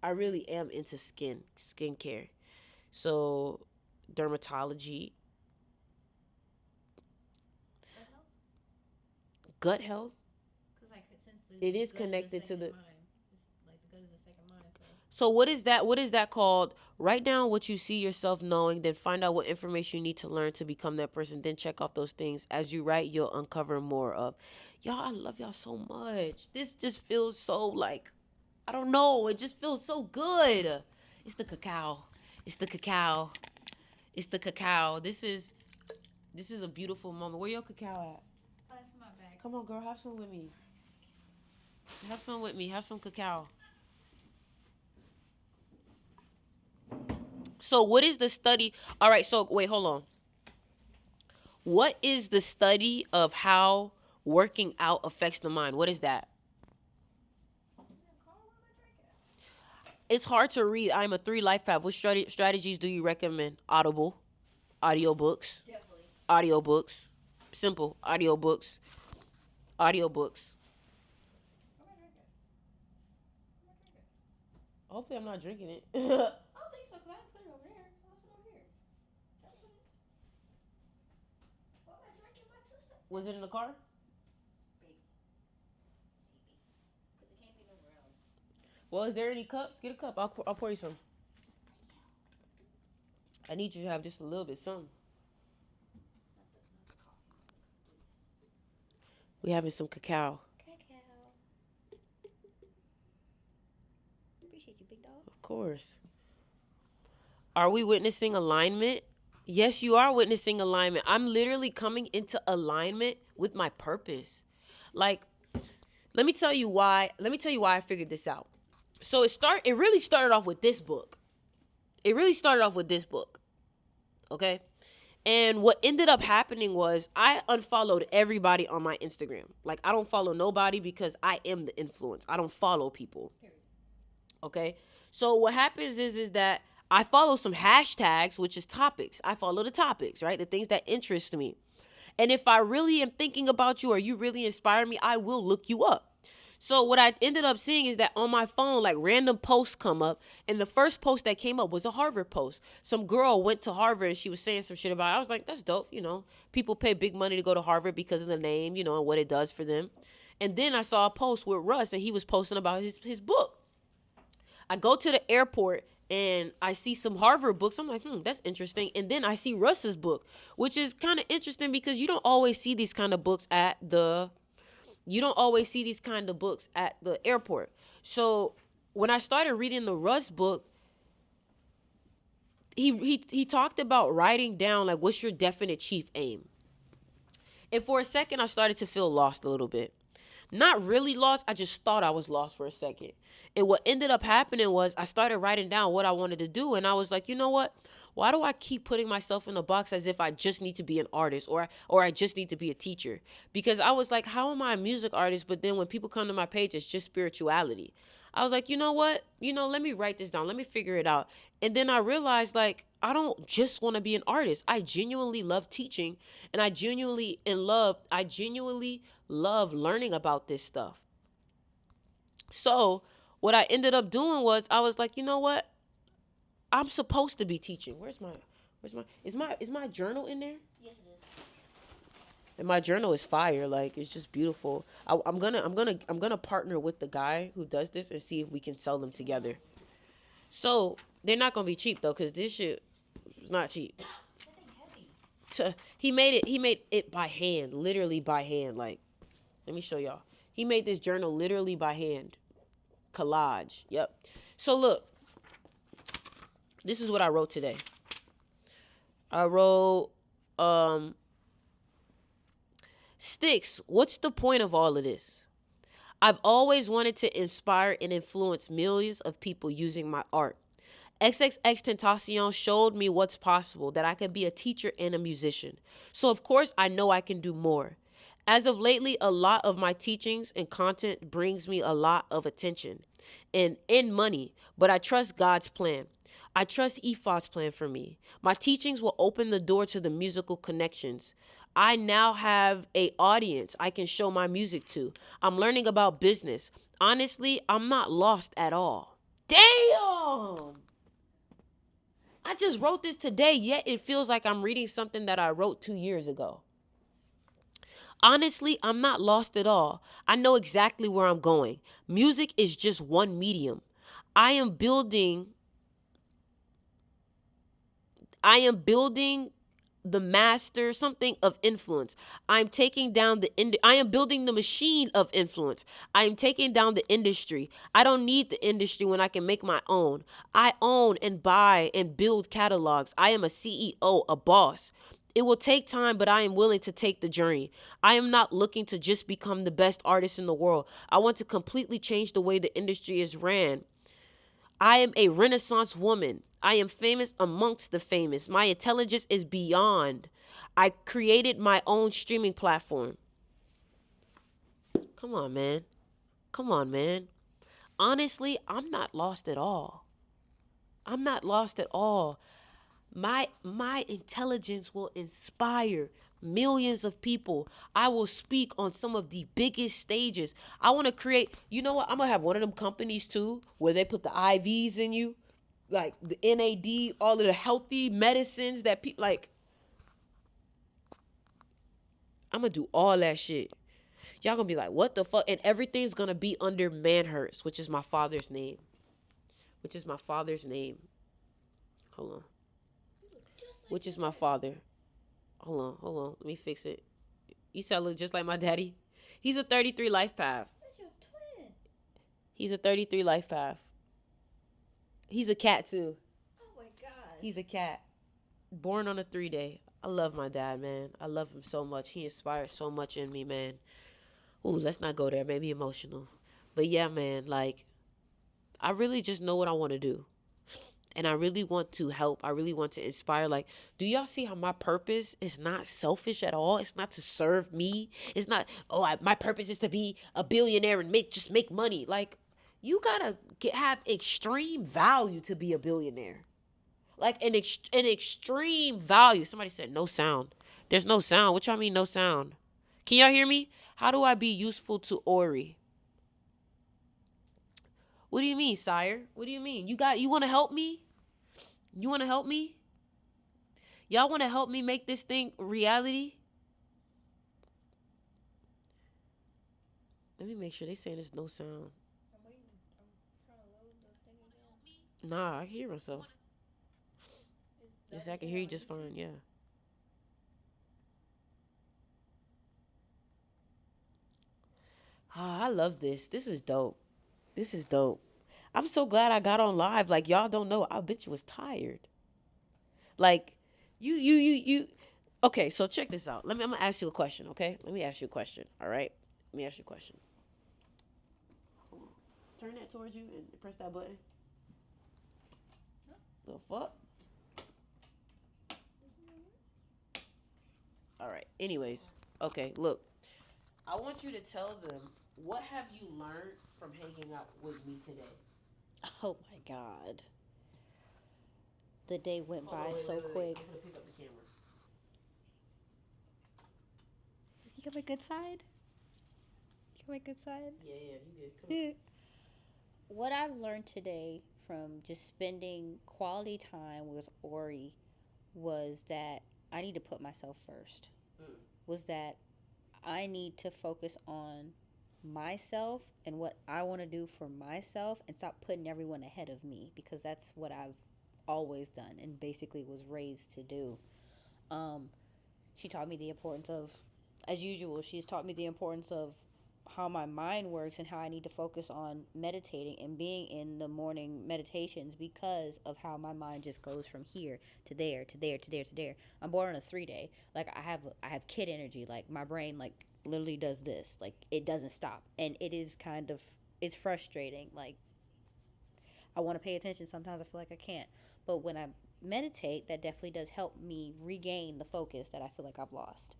I really am into skincare. So, dermatology, gut health. It is connected to the. So what is that? What is that called? Write down what you see yourself knowing, then find out what information you need to learn to become that person. Then check off those things. As you write, you'll uncover more of. Y'all, I love y'all so much. This just feels so like, I don't know. It just feels so good. It's the cacao. It's the cacao. It's the cacao. This is a beautiful moment. Where your cacao at? Come on, girl. Have some with me. Have some with me. Have some cacao. So what is the study? All right, so wait, hold on. What is the study of how working out affects the mind? What is that? It's hard to read. I'm a 3 life path. What strategies do you recommend? Audible, audiobooks, audiobooks, simple audiobooks, audiobooks. Hopefully, I'm not drinking it. Was it in the car? Well, is there any cups? Get a cup. I'll pour you some. I need you to have just a little bit something. We having some cacao. Cacao. Appreciate you, big dog. Of course. Are we witnessing alignment? Yes, you are witnessing alignment. I'm literally coming into alignment with my purpose. Like, let me tell you why. Let me tell you why I figured this out. So it really started off with this book. It really started off with this book. Okay? And what ended up happening was I unfollowed everybody on my Instagram. Like, I don't follow nobody because I am the influence. I don't follow people. Okay? So what happens is that I follow some hashtags, which is topics. I follow the topics, right? The things that interest me. And if I really am thinking about you or you really inspire me, I will look you up. So what I ended up seeing is that on my phone, like random posts come up. And the first post that came up was a Harvard post. Some girl went to Harvard and she was saying some shit about it. I was like, that's dope. You know, people pay big money to go to Harvard because of the name, you know, and what it does for them. And then I saw a post with Russ and he was posting about his book. I go to the airport and I see some Harvard books. I'm like, that's interesting. And then I see Russ's book, which is kind of interesting because you don't always see these kind of books at the airport. So when I started reading the Russ book, he talked about writing down, like, what's your definite chief aim? And for a second, I started to feel lost a little bit. Not really lost. I just thought I was lost for a second. And what ended up happening was I started writing down what I wanted to do. And I was like, you know what? Why do I keep putting myself in a box as if I just need to be an artist or I just need to be a teacher? Because I was like, how am I a music artist? But then when people come to my page, it's just spirituality. I was like, you know what? Let me write this down. Let me figure it out. And then I realized, like, I don't just want to be an artist. I genuinely love teaching, and I genuinely love learning about this stuff. So what I ended up doing was I was like, you know what? I'm supposed to be teaching. Is my journal in there? Yes, it is. And my journal is fire. Like, it's just beautiful. I'm gonna partner with the guy who does this and see if we can sell them together. So they're not gonna be cheap though, cause this shit is not cheap. He made it by hand, literally by hand. Like, let me show y'all. He made this journal literally by hand. Collage. Yep. So look, this is what I wrote today. I wrote, Sticks, what's the point of all of this? I've always wanted to inspire and influence millions of people using my art. XXXTentacion showed me what's possible, that I could be a teacher and a musician. So of course I know I can do more. As of lately, a lot of my teachings and content brings me a lot of attention and money, but I trust God's plan. I trust Ifah's plan for me. My teachings will open the door to the musical connections. I now have an audience I can show my music to. I'm learning about business. Honestly, I'm not lost at all. Damn! I just wrote this today, yet it feels like I'm reading something that I wrote 2 years ago. Honestly, I'm not lost at all. I know exactly where I'm going. Music is just one medium. I am building the master something of influence. I am building the machine of influence. I am taking down the industry. I don't need the industry when I can make my own. I own and buy and build catalogs. I am a CEO, a boss. It will take time, but I am willing to take the journey. I am not looking to just become the best artist in the world. I want to completely change the way the industry is ran. I am a Renaissance woman. I am famous amongst the famous. My intelligence is beyond. I created my own streaming platform. Come on, man. Come on, man. Honestly, I'm not lost at all. I'm not lost at all. My intelligence will inspire millions of people. I will speak on some of the biggest stages. I want to create, you know what? I'm going to have one of them companies too, where they put the IVs in you, like the NAD, all of the healthy medicines that people like. I'm going to do all that shit. Y'all going to be like, what the fuck? And everything's going to be under Manhurst, which is my father's name. Hold on. which is my father. Hold on. Let me fix it. You said I look just like my daddy. He's a 33 life path. That's your twin. He's a 33 life path. He's a cat too. Oh my god. He's a cat. Born on a 3-day. I love my dad, man. I love him so much. He inspires so much in me, man. Ooh, let's not go there. Maybe emotional. But yeah, man, like, I really just know what I want to do. And I really want to help. I really want to inspire. Like, do y'all see how my purpose is not selfish at all? It's not to serve me. It's not, my purpose is to be a billionaire and make money. Like, you gotta have extreme value to be a billionaire. Like an extreme value. Somebody said no sound. There's no sound. What y'all mean no sound? Can y'all hear me? How do I be useful to Ori? What do you mean, sire? What do you mean? You want to help me? You want to help me? Y'all want to help me make this thing reality? Let me make sure they saying there's no sound. I'm waiting. I'm trying to load the thing again. Nah, I can hear myself. Yes, I can hear you just fine. Yeah. Ah, I love this. This is dope. This is dope. I'm so glad I got on live. Like y'all don't know, I bitch was tired. Like you. Okay, so check this out. I'm gonna ask you a question. Okay, let me ask you a question. All right, let me ask you a question. Turn that towards you and press that button. The fuck? All right. Anyways, okay. Look, I want you to tell them what have you learned from hanging out with me today. Oh my god. The day went Hold by on, so wait. quick. I'm gonna pick up the camera. Is he got my good side? He got my good side? Yeah, you did. Come on. What I've learned today from just spending quality time with Ori was that I need to put myself first. Was that I need to focus on myself and what I want to do for myself and stop putting everyone ahead of me, because that's what I've always done and basically was raised to do. She taught me the importance of, as usual, she's taught me the importance of how my mind works and how I need to focus on meditating and being in the morning meditations because of how my mind just goes from here to there to there to there to there. I'm born on a 3-day. Like I have kid energy. Like my brain like literally does this. Like it doesn't stop. And it is kind of, it's frustrating. Like I want to pay attention. Sometimes I feel like I can't. But when I meditate, that definitely does help me regain the focus that I feel like I've lost.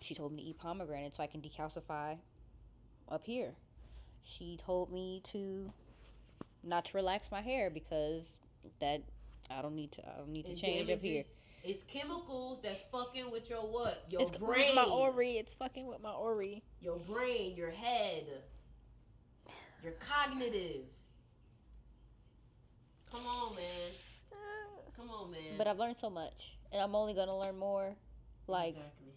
She told me to eat pomegranate so I can decalcify up here. She told me to not to relax my hair because that I don't need to change up here. It's chemicals that's fucking with your what? Your It's brain. my Ori. It's fucking with my Ori. Your brain, your head, your cognitive. Come on, man. Come on, man. But I've learned so much, and I'm only gonna learn more. Like, exactly.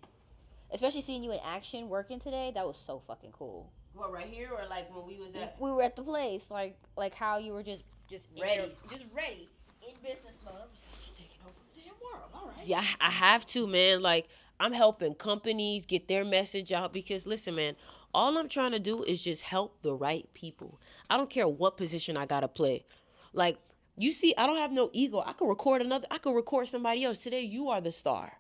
Especially seeing you in action working today, that was so fucking cool. What, right here or like when we was at? We were at the place, like how you were just ready, in business mode. I'm just like, taking over the damn world. All right. Yeah, I have to, man. Like I'm helping companies get their message out because listen, man, all I'm trying to do is just help the right people. I don't care what position I gotta play. Like you see, I don't have no ego. I could record somebody else. Today, you are the star.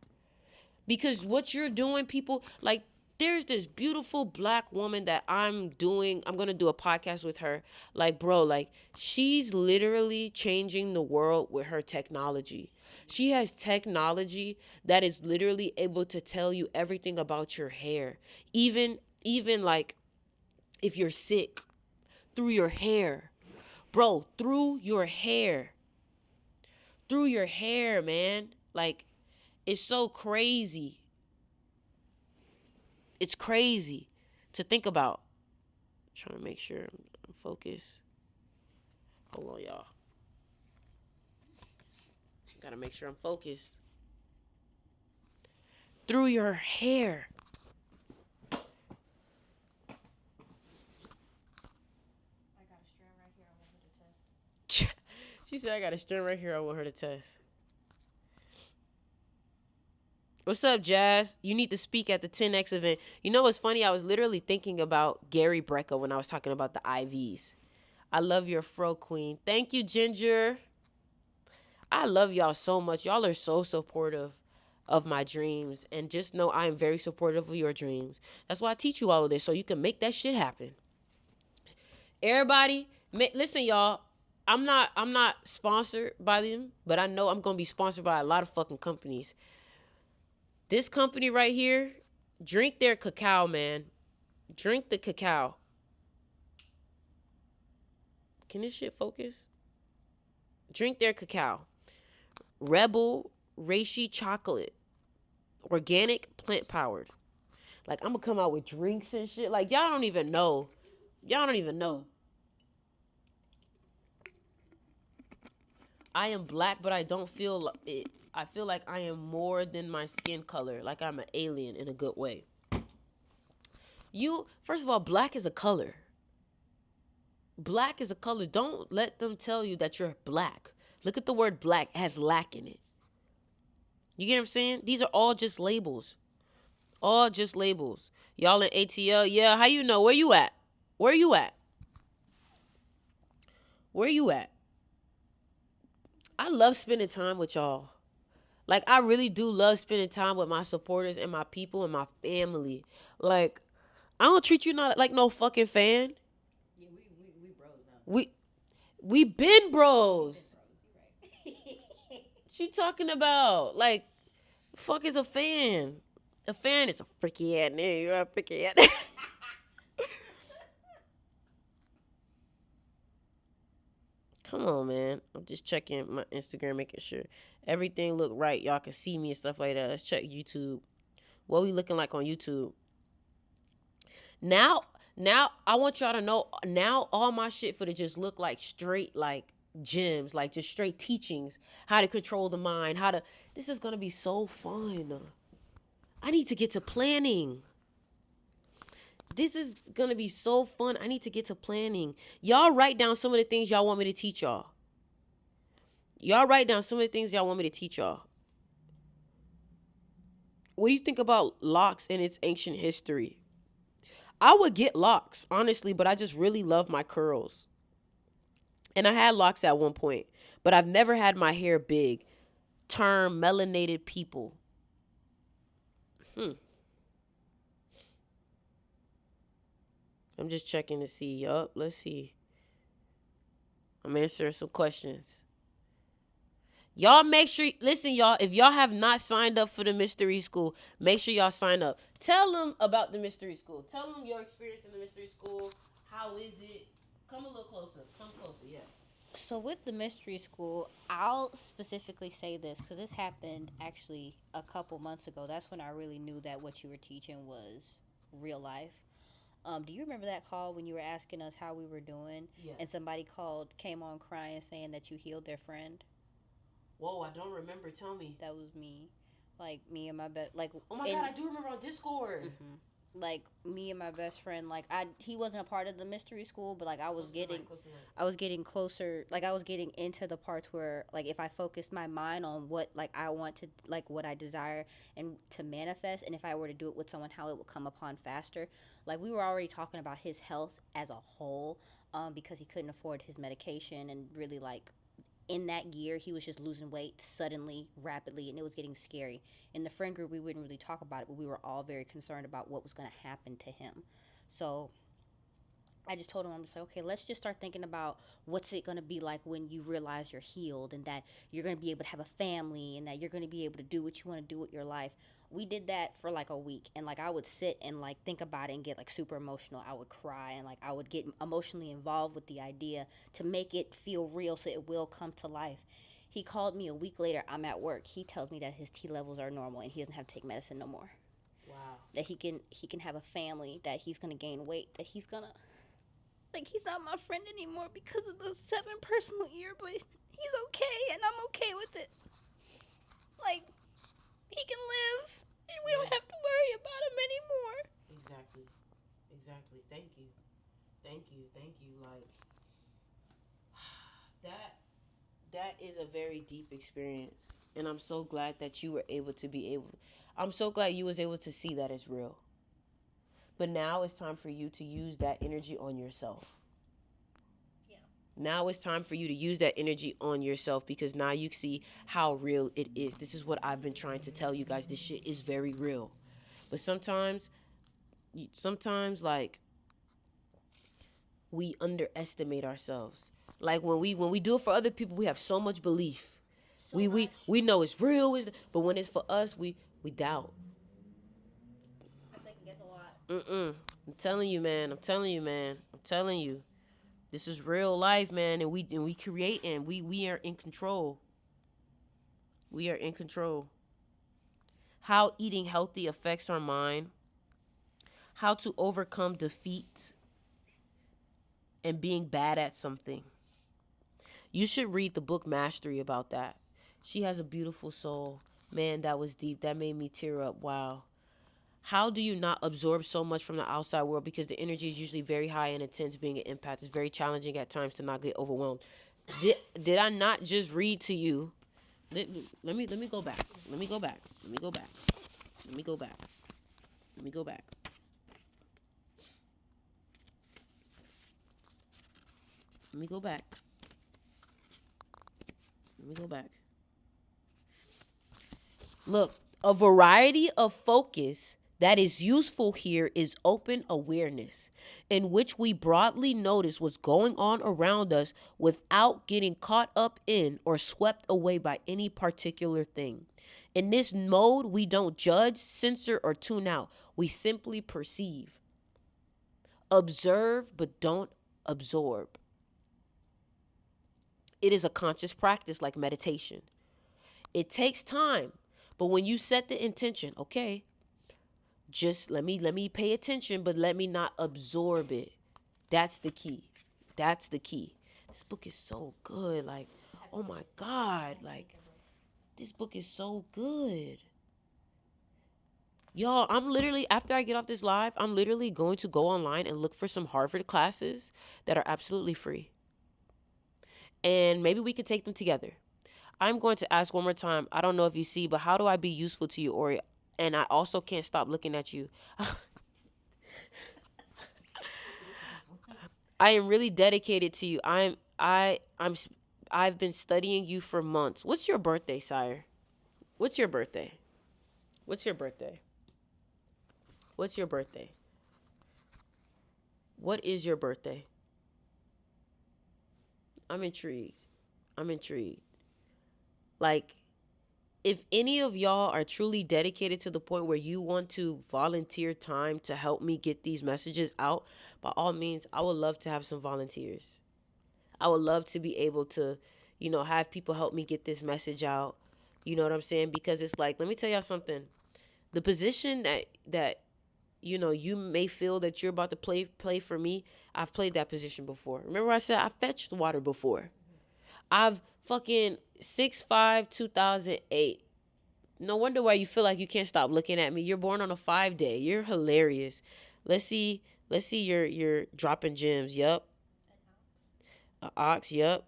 Because what you're doing, people, like, there's this beautiful black woman that I'm going to do a podcast with her. Like, bro, like, she's literally changing the world with her technology. She has technology that is literally able to tell you everything about your hair. Even like, if you're sick, through your hair. Bro, through your hair. Through your hair, man. Like, it's so crazy. It's crazy to think about. I'm trying to make sure I'm focused. Hold on, y'all. Gotta make sure I'm focused. Through your hair. I got a strand right here. I want her to test. She said, I got a strand right here I want her to test. What's up, Jazz? You need to speak at the 10X event. You know what's funny? I was literally thinking about Gary Brecka when I was talking about the IVs. I love your fro queen. Thank you, Ginger. I love y'all so much. Y'all are so supportive of my dreams. And just know I am very supportive of your dreams. That's why I teach you all of this, so you can make that shit happen. Everybody, listen, y'all. I'm not sponsored by them, but I know I'm gonna be sponsored by a lot of fucking companies. This company right here, drink their cacao, man. Drink the cacao. Can this shit focus? Drink their cacao. Rebel Reishi chocolate. Organic, plant powered. Like, I'm gonna come out with drinks and shit. Like, y'all don't even know. Y'all don't even know. I am black, but I don't feel it. I feel like I am more than my skin color. Like I'm an alien in a good way. First of all, black is a color. Black is a color. Don't let them tell you that you're black. Look at the word black. It has lack in it. You get what I'm saying? These are all just labels. All just labels. Y'all in ATL? Yeah, how you know? Where you at? Where you at? Where you at? I love spending time with y'all. Like, I really do love spending time with my supporters and my people and my family. Like, I don't treat you not like no fucking fan. Yeah, we bros now. We been bros. You're right. She talking about like, fuck is a fan? A fan is a freaky ass nigga. You're a freaky ass. Come on, man. I'm just checking my Instagram, making sure everything look right. Y'all can see me and stuff like that. Let's check YouTube. What we looking like on YouTube? Now I want y'all to know. Now all my shit for to just look like straight like gems, like just straight teachings, how to control the mind, how to. This is gonna be so fun. I need to get to planning. This is gonna be so fun. I need to get to planning. Y'all write down some of the things y'all want me to teach y'all. Y'all write down some of the things y'all want me to teach y'all. What do you think about locks and its ancient history? I would get locks, honestly, but I just really love my curls. And I had locks at one point, but I've never had my hair big. Term melanated people. I'm just checking to see. Yup, let's see. I'm answering some questions. Y'all make sure, listen, y'all, if y'all have not signed up for the mystery school, make sure y'all sign up. Tell them about the mystery school. Tell them your experience in the mystery school. How is it? Come a little closer. Come closer, yeah. So with the mystery school, I'll specifically say this because this happened actually a couple months ago. That's when I really knew that what you were teaching was real life. Do you remember that call when you were asking us how we were doing, Yeah. and somebody came on crying, saying that you healed their friend? Whoa, I don't remember. Tell me. That was me, like me and my like. Oh my God, I do remember on Discord. Mm-hmm. Like me and my best friend, like he wasn't a part of the mystery school, but like I was getting closer, like I was getting into the parts where like if I focused my mind on what like I want to, like what I desire and to manifest, and if I were to do it with someone, how it would come upon faster. Like we were already talking about his health as a whole, because he couldn't afford his medication, and really like in that year he was just losing weight suddenly, rapidly, and it was getting scary. In the friend group we wouldn't really talk about it, but we were all very concerned about what was going to happen to him. So I just told him, I'm just like, okay, let's just start thinking about what's it going to be like when you realize you're healed, and that you're going to be able to have a family, and that you're going to be able to do what you want to do with your life. We did that for like a week, and like I would sit and like think about it and get like super emotional. I would cry, and like I would get emotionally involved with the idea to make it feel real, so it will come to life. He called me a week later. I'm at work. He tells me that his T levels are normal and he doesn't have to take medicine no more. Wow. That he can have a family, that he's going to gain weight, that he's going to, like, he's not my friend anymore because of the 7 personal year, but he's okay, and I'm okay with it. Like, he can live, and we don't have to worry about him anymore. Exactly. Exactly. Thank you. Thank you. Thank you. Like, that is a very deep experience. And I'm so glad that you were able to be able. I'm so glad you was able to see that it's real. But now it's time for you to use that energy on yourself. Yeah. Now it's time for you to use that energy on yourself, because now you see how real it is. This is what I've been trying to tell you guys. This shit is very real. But sometimes like we underestimate ourselves. Like when we do it for other people, we have so much belief. So We know it's real, but when it's for us, we doubt. I second guess a lot. I'm telling you, man. I'm telling you, man. I'm telling you. This is real life, man, and we create, and we are in control. We are in control. How eating healthy affects our mind. How to overcome defeat and being bad at something. You should read the book Mastery about that. She has a beautiful soul. Man, that was deep. That made me tear up. Wow. How do you not absorb so much from the outside world? Because the energy is usually very high and intense. Being an empath, it's very challenging at times to not get overwhelmed. Did I not just read to you? Let me go back. Let me go back. Let me go back. Let me go back. Let me go back. Let me go back. Let me go back. Look, a variety of focus that is useful here is open awareness, in which we broadly notice what's going on around us without getting caught up in or swept away by any particular thing. In this mode, we don't judge, censor, or tune out. We simply perceive. Observe, but don't absorb. It is a conscious practice like meditation. It takes time, but when you set the intention, okay, just let me pay attention, but let me not absorb it. That's the key. That's the key. This book is so good. Like, oh my God, like, this book is so good. Y'all, I'm literally, after I get off this live, I'm literally going to go online and look for some Harvard classes that are absolutely free. And maybe we could take them together. I'm going to ask one more time. I don't know if you see, but how do I be useful to you, Ori? And I also can't stop looking at you. I am really dedicated to you. I've been studying you for months. What's your birthday, sire? What's your birthday? What's your birthday? What's your birthday? What is your birthday? I'm intrigued. I'm intrigued. Like, if any of y'all are truly dedicated to the point where you want to volunteer time to help me get these messages out, by all means, I would love to have some volunteers. I would love to be able to, have people help me get this message out. You know what I'm saying? Because it's like, let me tell y'all something. The position that you may feel that you're about to play for me, I've played that position before. Remember I said I fetched water before. I've fucking 6'5", 2008. No wonder why you feel like you can't stop looking at me. You're born on a 5-day. You're hilarious. Let's see you're dropping gems. Yup. An ox, yup.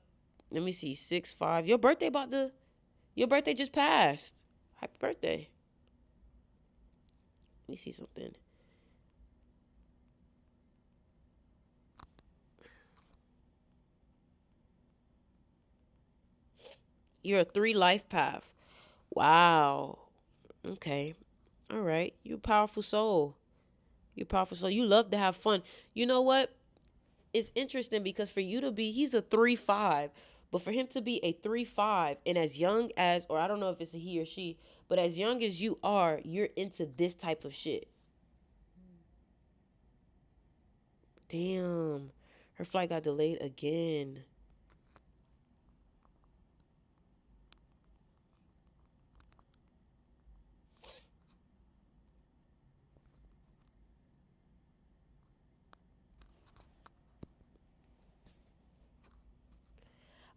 Let me see. 6'5". Your birthday just passed. Happy birthday. Let me see something. You're a 3 life path. Wow. Okay. All right. You're a powerful soul. You're a powerful soul. You love to have fun. You know what? It's interesting because for you to be, he's a 3-5, but for him to be a 3-5 and as young as, or I don't know if it's a he or she, but as young as you are, you're into this type of shit. Damn. Her flight got delayed again.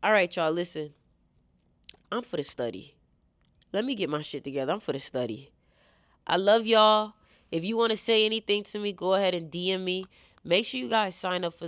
All right, y'all, listen. I'm for the study. Let me get my shit together. I'm for the study. I love y'all. If you want to say anything to me, go ahead and DM me. Make sure you guys sign up for the